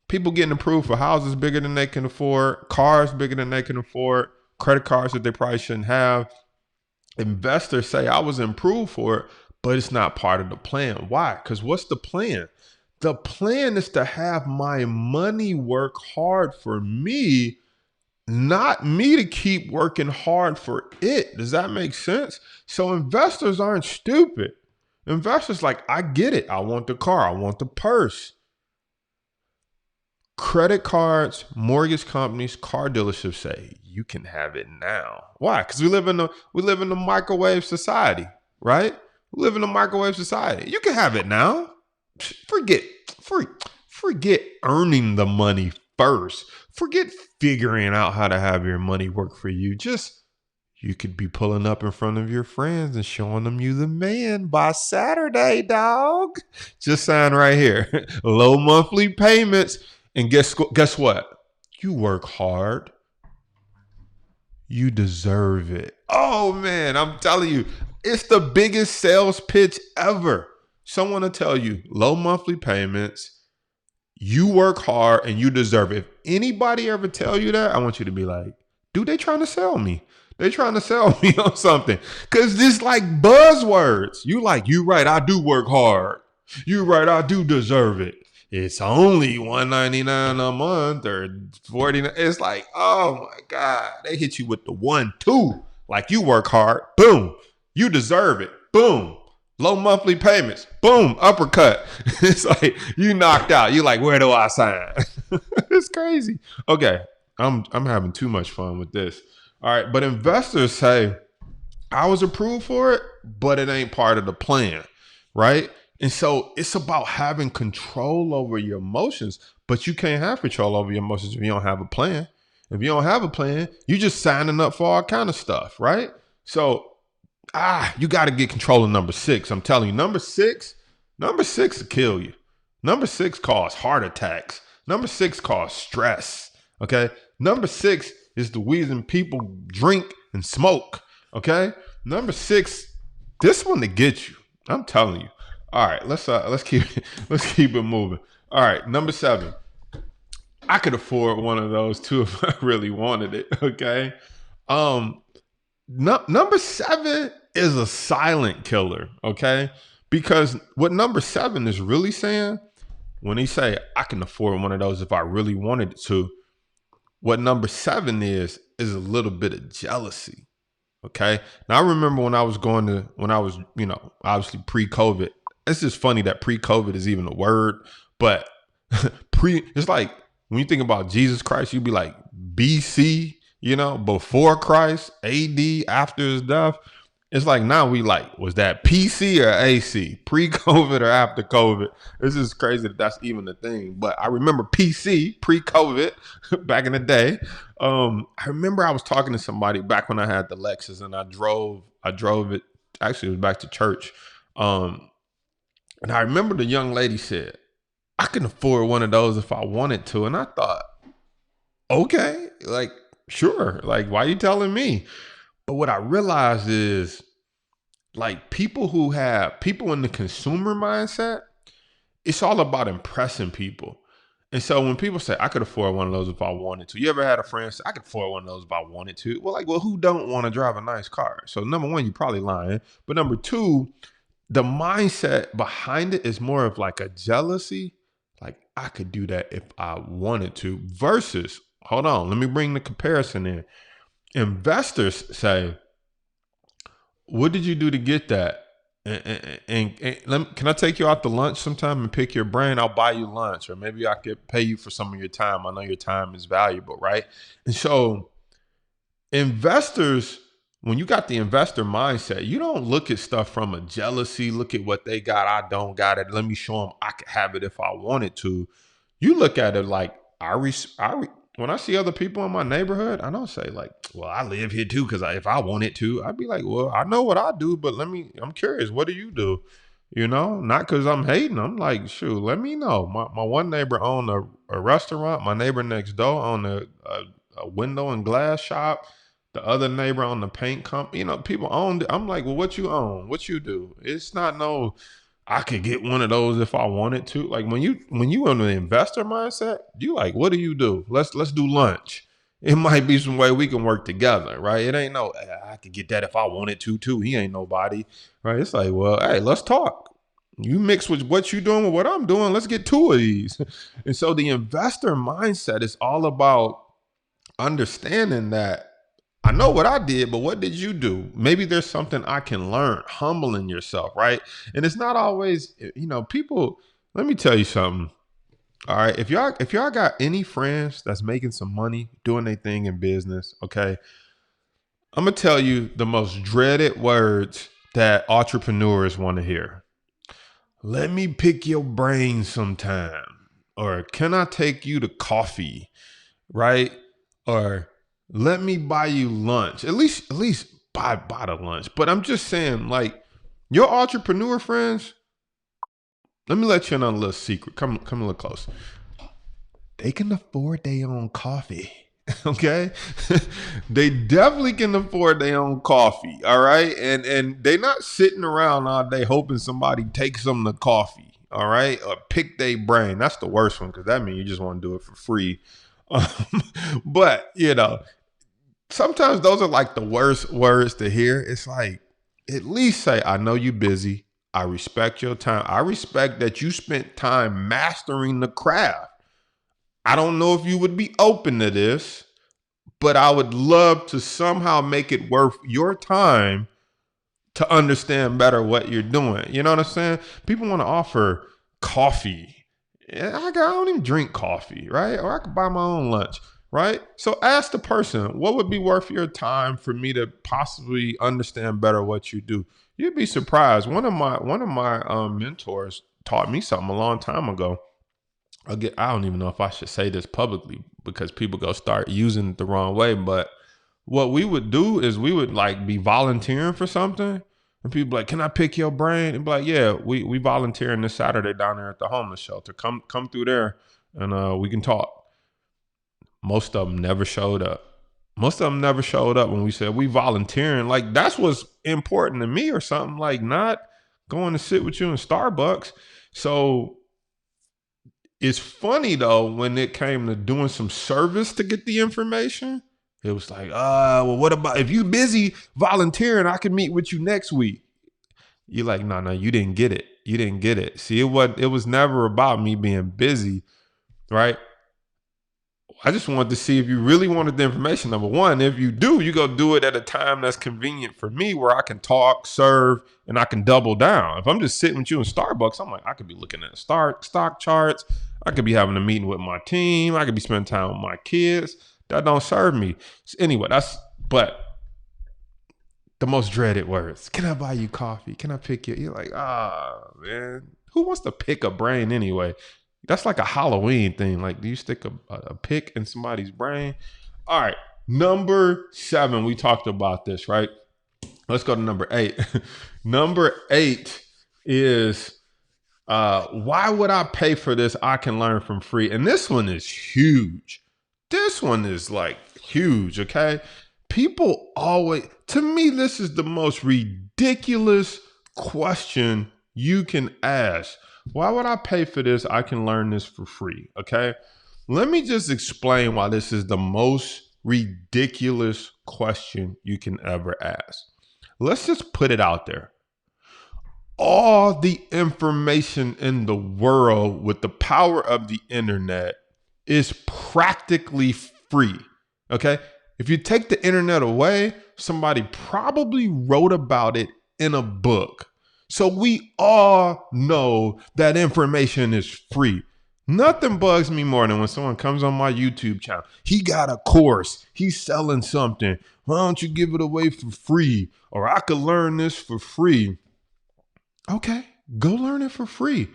People getting approved for houses bigger than they can afford, cars bigger than they can afford, credit cards that they probably shouldn't have. Investors say I was approved for it, but it's not part of the plan. Why? Because what's the plan? The plan is to have my money work hard for me, not me to keep working hard for it. Does that make sense? So investors aren't stupid. Investors like, I get it. I want the car. I want the purse. Credit cards, mortgage companies, car dealerships say you can have it now. Why? Because we live in a microwave society, right? We live in a microwave society. You can have it now. Forget earning the money first. Forget figuring out how to have your money work for you. You could be pulling up in front of your friends and showing them you the man by Saturday, dog. Just sign right here. Low monthly payments. And guess what? You work hard. You deserve it. Oh, man, I'm telling you, it's the biggest sales pitch ever. Someone will tell you low monthly payments, you work hard, and you deserve it. If anybody ever tell you that, I want you to be like, dude, they trying to sell me. They trying to sell me on something. Because this like buzzwords. You right, I do work hard. You right, I do deserve it. It's only $199 a month or $49. It's like, oh my God. They hit you with the 1-2. Like you work hard. Boom. You deserve it. Boom. Low monthly payments. Boom. Uppercut. It's like you knocked out. You like, where do I sign? It's crazy. Okay. I'm having too much fun with this. All right. But investors say, I was approved for it, but it ain't part of the plan. Right? And so it's about having control over your emotions, but you can't have control over your emotions if you don't have a plan. If you don't have a plan, you're just signing up for all kind of stuff, right? So, you got to get control of number 6. I'm telling you, number six will kill you. Number 6 caused heart attacks. Number 6 caused stress. Okay. Number 6 is the reason people drink and smoke. Okay. Number 6, this one to get you. I'm telling you. All right, let's keep it moving. All right, number 7. I could afford one of those too if I really wanted it. Okay. Um, Number 7 is a silent killer. Okay, because what number 7 is really saying when he say I can afford one of those if I really wanted to, what number 7 is a little bit of jealousy. Okay. Now I remember when I was obviously pre-COVID. It's just funny that pre-COVID is even a word, but it's like when you think about Jesus Christ, you'd be like BC, before Christ, AD, after his death. It's like now we like, was that PC or AC? Pre-COVID or after COVID? This is crazy that that's even a thing. But I remember PC, pre-COVID, back in the day. I remember I was talking to somebody back when I had the Lexus and I drove it. Actually, it was back to church. And I remember the young lady said, I can afford one of those if I wanted to. And I thought, okay, like, sure. Like, why are you telling me? But what I realized is, like, people in the consumer mindset, it's all about impressing people. And so when people say, I could afford one of those if I wanted to, you ever had a friend say, I could afford one of those if I wanted to? Well, who don't want to drive a nice car? So number 1, you're probably lying. But number 2, the mindset behind it is more of like a jealousy. Like, I could do that if I wanted to, versus, hold on, let me bring the comparison in. Investors say, what did you do to get that? Can I take you out to lunch sometime and pick your brain? I'll buy you lunch, or maybe I could pay you for some of your time. I know your time is valuable, right? And so investors, when you got the investor mindset, you don't look at stuff from a jealousy, look at what they got, I don't got it. Let me show them I could have it if I wanted to. You look at it like, when I see other people in my neighborhood, I don't say like, well, I live here too, because if I wanted to, I'd be like, well, I know what I do, but I'm curious, what do you do? Not because I'm hating. I'm like, shoot, let me know. My one neighbor owned a restaurant. My neighbor next door owned a window and glass shop. The other neighbor owned the paint company. People owned it. I'm like, well, what you own? What you do? It's not no, I could get one of those if I wanted to. Like when you in the investor mindset, you like, what do you do? Let's do lunch. It might be some way we can work together, right? It ain't no, I could get that if I wanted to too. He ain't nobody, right? It's like, well, hey, let's talk. You mix with what you doing with what I'm doing. Let's get 2 of these. And so the investor mindset is all about understanding that I know what I did, but what did you do? Maybe there's something I can learn, humbling yourself, right? And it's not always, people, let me tell you something. All right. If y'all got any friends that's making some money, doing their thing in business, okay, I'm going to tell you the most dreaded words that entrepreneurs want to hear. Let me pick your brain sometime. Or can I take you to coffee? Right? Or let me buy you lunch. At least buy the lunch. But I'm just saying, like, your entrepreneur friends, let me let you in on a little secret. Come a little close. They can afford their own coffee. Okay? They definitely can afford their own coffee. All right. And they not sitting around all day hoping somebody takes them the coffee. All right. Or pick their brain. That's the worst one, because that means you just want to do it for free. But sometimes those are like the worst words to hear. It's like, at least say, I know you busy. I respect your time. I respect that you spent time mastering the craft. I don't know if you would be open to this, but I would love to somehow make it worth your time to understand better what you're doing. You know what I'm saying? People want to offer coffee. I don't even drink coffee, right? Or I could buy my own lunch, right? So ask the person, what would be worth your time for me to possibly understand better what you do? You'd be surprised. One of my mentors taught me something a long time ago. I don't even know if I should say this publicly because people go start using it the wrong way. But what we would do is we would like be volunteering for something, And people like, can I pick your brain? And be like, yeah, we volunteering this Saturday down there at the homeless shelter. Come through there and we can talk. Most of them never showed up. Most of them never showed up when we said we volunteering. Like, that's what's important to me or something, like not going to sit with you in Starbucks. So it's funny though, when it came to doing some service to get the information, it was like, well, what about if you busy volunteering, I can meet with you next week. You're like, no, you didn't get it. You didn't get it. See, it was never about me being busy, right? I just wanted to see if you really wanted the information. Number one, if you do, you go do it at a time that's convenient for me where I can talk, serve, and I can double down. If I'm just sitting with you in Starbucks, I'm like, I could be looking at stock charts. I could be having a meeting with my team. I could be spending time with my kids. That don't serve me. So anyway, but the most dreaded words. Can I buy you coffee? Can I pick you? You're like, man, who wants to pick a brain anyway? That's like a Halloween thing. Like, do you stick a pick in somebody's brain? All right. Number 7, we talked about this, right? Let's go to number 8. Number 8 is, why would I pay for this? I can learn from free. And this one is huge. This one is like huge, okay? People always, to me, this is the most ridiculous question you can ask. Why would I pay for this? I can learn this for free, okay? Let me just explain why this is the most ridiculous question you can ever ask. Let's just put it out there. All the information in the world with the power of the internet is practically free, okay? If you take the internet away, somebody probably wrote about it in a book. So we all know that information is free. Nothing bugs me more than when someone comes on my YouTube channel. He got a course. He's selling something. Why don't you give it away for free? Or I could learn this for free. Okay, go learn it for free.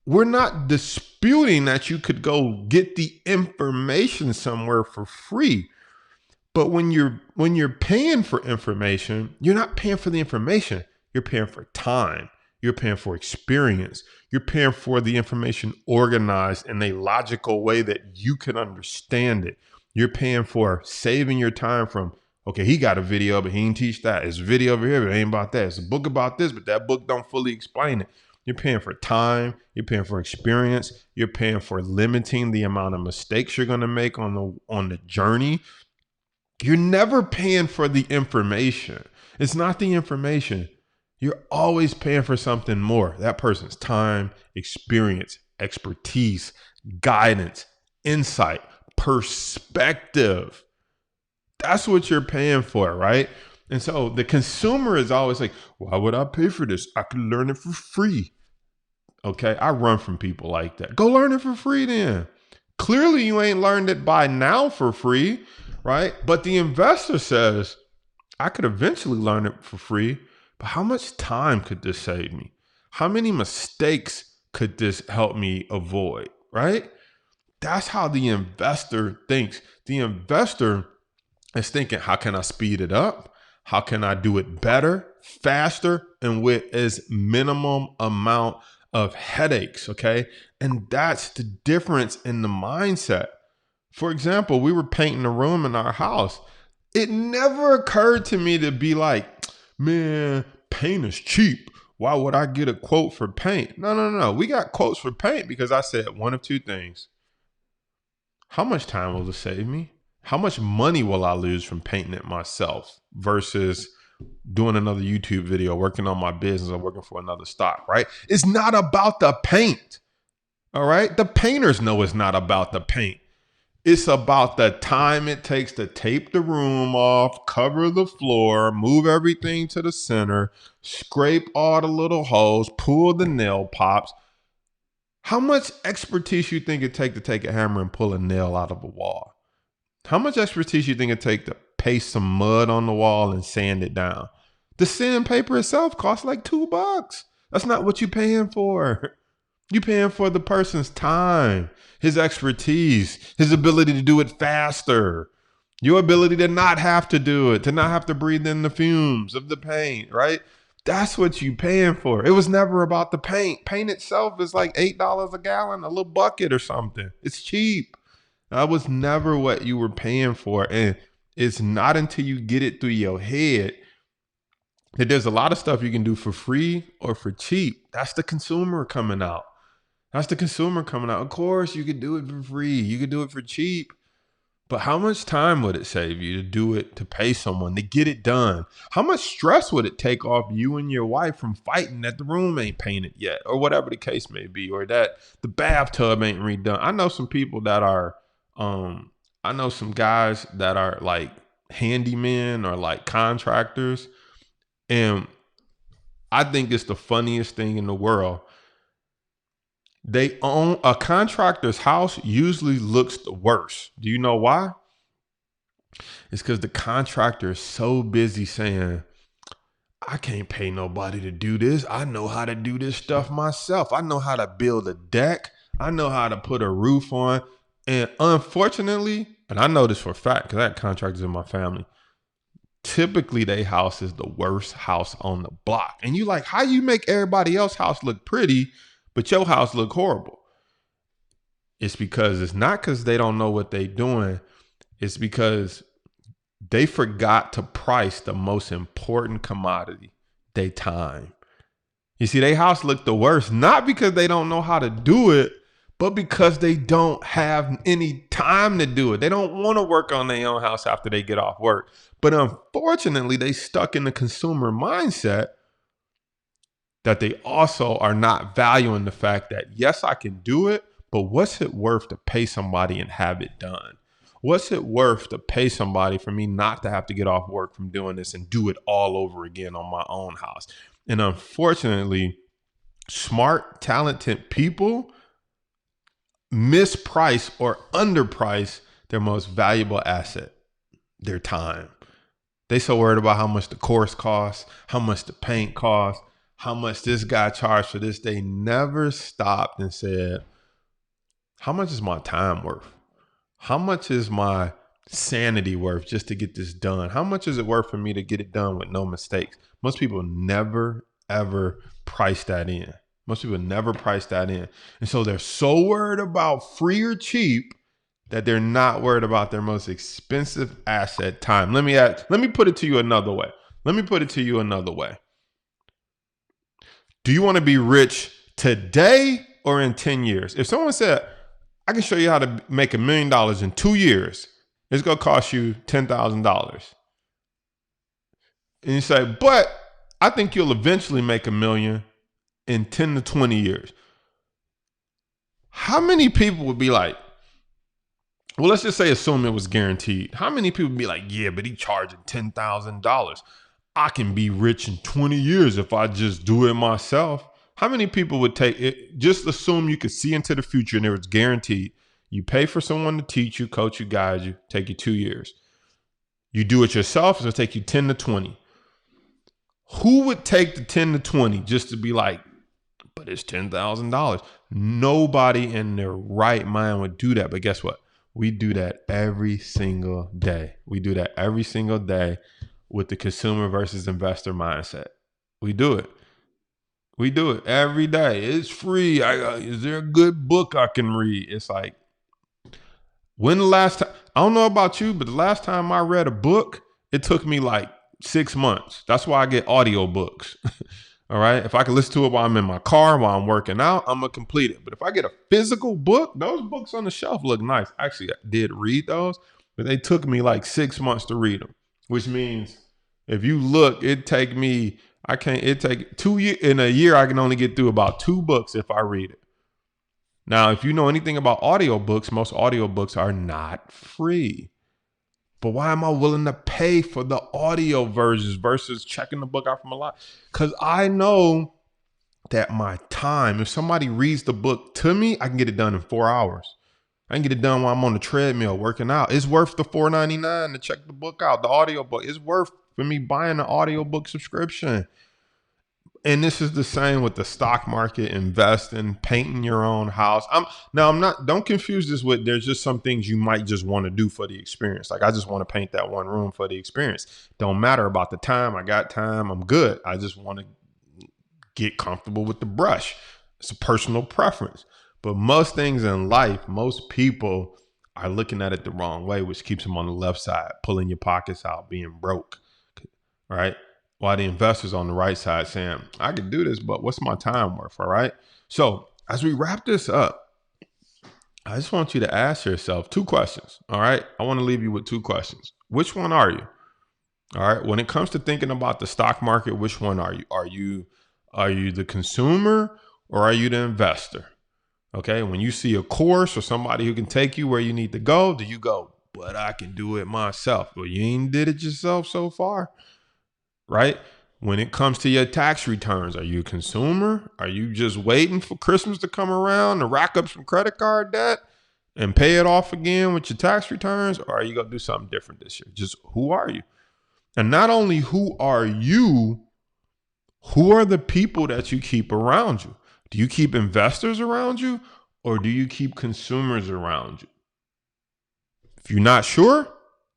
We're not disputing that you could go get the information somewhere for free. But when you're paying for information, you're not paying for the information. You're paying for time. You're paying for experience. You're paying for the information organized in a logical way that you can understand it. You're paying for saving your time from, okay, he got a video, but he didn't teach that. It's a video over here, but it ain't about that. It's a book about this, but that book don't fully explain it. You're paying for time. You're paying for experience. You're paying for limiting the amount of mistakes you're going to make on the journey. You're never paying for the information. It's not the information. You're always paying for something more. That person's time, experience, expertise, guidance, insight, perspective. That's what you're paying for, right? And so the consumer is always like, why would I pay for this? I could learn it for free. Okay, I run from people like that. Go learn it for free then. Clearly you ain't learned it by now for free, right? But the investor says, I could eventually learn it for free, but how much time could this save me? How many mistakes could this help me avoid, right? That's how the investor thinks. The investor is thinking, how can I speed it up? How can I do it better, faster, and with as minimum amount of headaches, okay? And that's the difference in the mindset. For example, we were painting a room in our house. It never occurred to me to be like, man, paint is cheap. Why would I get a quote for paint? No. We got quotes for paint because I said one of two things. How much time will it save me? How much money will I lose from painting it myself versus doing another YouTube video, working on my business, or working for another stock, right? It's not about the paint, all right? The painters know it's not about the paint. It's about the time it takes to tape the room off, cover the floor, move everything to the center, scrape all the little holes, pull the nail pops. How much expertise you think it take to take a hammer and pull a nail out of a wall? How much expertise you think it take to paste some mud on the wall and sand it down? The sandpaper itself costs like $2. That's not what you're paying for. You're paying for the person's time, his expertise, his ability to do it faster. Your ability to not have to do it, to not have to breathe in the fumes of the paint, right? That's what you paying for. It was never about the paint. Paint itself is like $8 a gallon, a little bucket or something. It's cheap. That was never what you were paying for. And it's not until you get it through your head that there's a lot of stuff you can do for free or for cheap. That's the consumer coming out. That's the consumer coming out. Of course, you could do it for free. You could do it for cheap. But how much time would it save you to do it, to pay someone, to get it done? How much stress would it take off you and your wife from fighting that the room ain't painted yet, or whatever the case may be, or that the bathtub ain't redone? I know some people that are, I know some guys that are like handymen or like contractors. And I think it's the funniest thing in the world. They own a contractor's house usually looks the worst. Do you know why? It's because the contractor is so busy saying, I can't pay nobody to do this. I know how to do this stuff myself. I know how to build a deck. I know how to put a roof on. And unfortunately, and I know this for a fact because I had contractors in my family, typically their house is the worst house on the block. And you like, how you make everybody else's house look pretty, but your house look horrible? It's because it's not because they don't know what they're doing. It's because they forgot to price the most important commodity, their time. You see, their house look the worst, not because they don't know how to do it, but because they don't have any time to do it. They don't want to work on their own house after they get off work. But unfortunately, they stuck in the consumer mindset that they also are not valuing the fact that, yes, I can do it, but what's it worth to pay somebody and have it done? What's it worth to pay somebody for me not to have to get off work from doing this and do it all over again on my own house? And unfortunately, smart, talented people misprice or underprice their most valuable asset, their time. They so worried about how much the course costs, how much the paint costs, how much this guy charged for this. They never stopped and said, how much is my time worth? How much is my sanity worth just to get this done? How much is it worth for me to get it done with no mistakes? Most people never, ever price that in. Most people never price that in. And so they're so worried about free or cheap that they're not worried about their most expensive asset, time. Let me put it to you another way. Do you want to be rich today or in 10 years? If someone said, I can show you how to make $1 million in 2 years, it's going to cost you $10,000. And you say, but I think you'll eventually make $1 million in 10 to 20 years. How many people would be like, well, let's just say assume it was guaranteed. How many people would be like, yeah, but he charging $10,000. I can be rich in 20 years if I just do it myself. How many people would take it? Just assume you could see into the future and it was guaranteed. You pay for someone to teach you, coach you, guide you, take you 2 years. You do it yourself, it'll take you 10 to 20. Who would take the 10 to 20 just to be like, but it's $10,000? Nobody in their right mind would do that. But guess what? We do that every single day. We do that every single day with the consumer versus investor mindset. We do it. We do it every day. It's free. Is there a good book I can read? It's like, when the last time, I don't know about you, but the last time I read a book, it took me like 6 months. That's why I get audio books. All right. If I can listen to it while I'm in my car, while I'm working out, I'm going to complete it. But if I get a physical book, those books on the shelf look nice. Actually, I did read those, but they took me like 6 months to read them, which means if you look, it take 2 years. In a year, I can only get through about 2 books if I read it. Now, if you know anything about audiobooks, most audiobooks are not free. But why am I willing to pay for the audio versions versus checking the book out from a lot? Because I know that my time, if somebody reads the book to me, I can get it done in 4 hours. I can get it done while I'm on the treadmill working out. It's worth the $4.99 to check the book out, the audio book. It's worth for me buying an audiobook subscription. And this is the same with the stock market, investing, painting your own house. Don't confuse this with, there's just some things you might just want to do for the experience. Like, I just want to paint that one room for the experience. Don't matter about the time. I got time. I'm good. I just want to get comfortable with the brush. It's a personal preference. But most things in life, most people are looking at it the wrong way, which keeps them on the left side, pulling your pockets out, being broke, right? While the investors on the right side saying, I can do this, but what's my time worth, all right? So as we wrap this up, I just want you to ask yourself 2 questions, all right? I want to leave you with 2 questions. Which one are you? All right. When it comes to thinking about the stock market, which one are you? Are you the consumer or are you the investor? Okay. When you see a course or somebody who can take you where you need to go, do you go, but I can do it myself? Well, you ain't did it yourself so far, right? When it comes to your tax returns, are you a consumer? Are you just waiting for Christmas to come around to rack up some credit card debt and pay it off again with your tax returns? Or are you going to do something different this year? Just who are you? And not only who are you, who are the people that you keep around you? Do you keep investors around you or do you keep consumers around you? If you're not sure,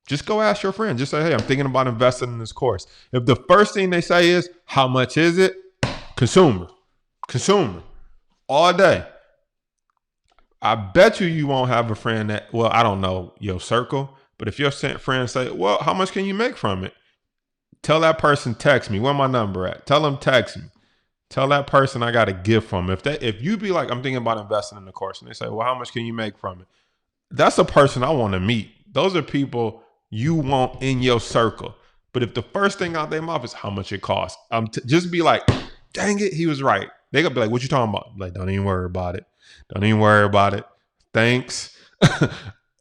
just go ask your friend. Just say, hey, I'm thinking about investing in this course. If the first thing they say is, how much is it? Consumer, all day. I bet you won't have a friend that, well, I don't know your circle, but if your friends say, well, how much can you make from it? Tell that person, text me. Where my number at? Tell them, text me. Tell that person I got a gift from them. If you be like, I'm thinking about investing in the course, and they say, well, how much can you make from it? That's a person I want to meet. Those are people you want in your circle. But if the first thing out their mouth is how much it costs, just be like, dang it, he was right. They gonna be like, what you talking about? Like, don't even worry about it. Don't even worry about it. Thanks.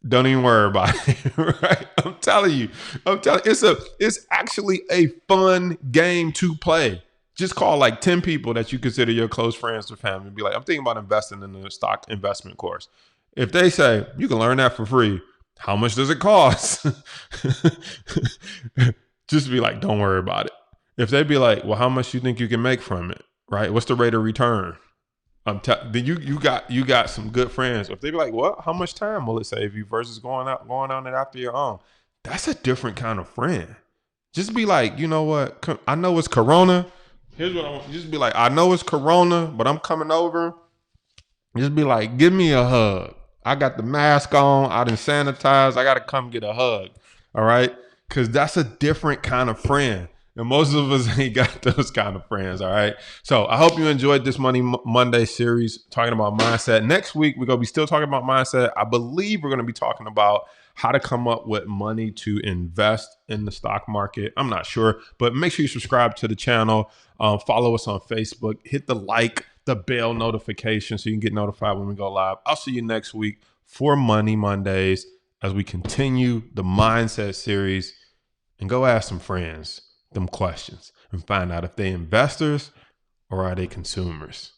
Don't even worry about it, right? I'm telling you, it's actually a fun game to play. Just call like 10 people that you consider your close friends or family and be like, I'm thinking about investing in the stock investment course. If they say, you can learn that for free, how much does it cost? Just be like, don't worry about it. If they be like, well, how much do you think you can make from it, right? What's the rate of return? Then you got some good friends. If they be like, what? How much time will it save you versus going on it after your own? That's a different kind of friend. Just be like, you know what? I know it's Corona. Here's what I want. Just be like, I know it's Corona, but I'm coming over. Just be like, give me a hug. I got the mask on. I done sanitized. I got to come get a hug. All right? Because that's a different kind of friend. And most of us ain't got those kind of friends, all right? So I hope you enjoyed this Money Monday series talking about mindset. Next week, we're going to be still talking about mindset. I believe we're going to be talking about how to come up with money to invest in the stock market. I'm not sure, but make sure you subscribe to the channel. Follow us on Facebook. Hit the bell notification so you can get notified when we go live. I'll see you next week for Money Mondays as we continue the mindset series, and go ask some friends them questions and find out if they investors or are they consumers.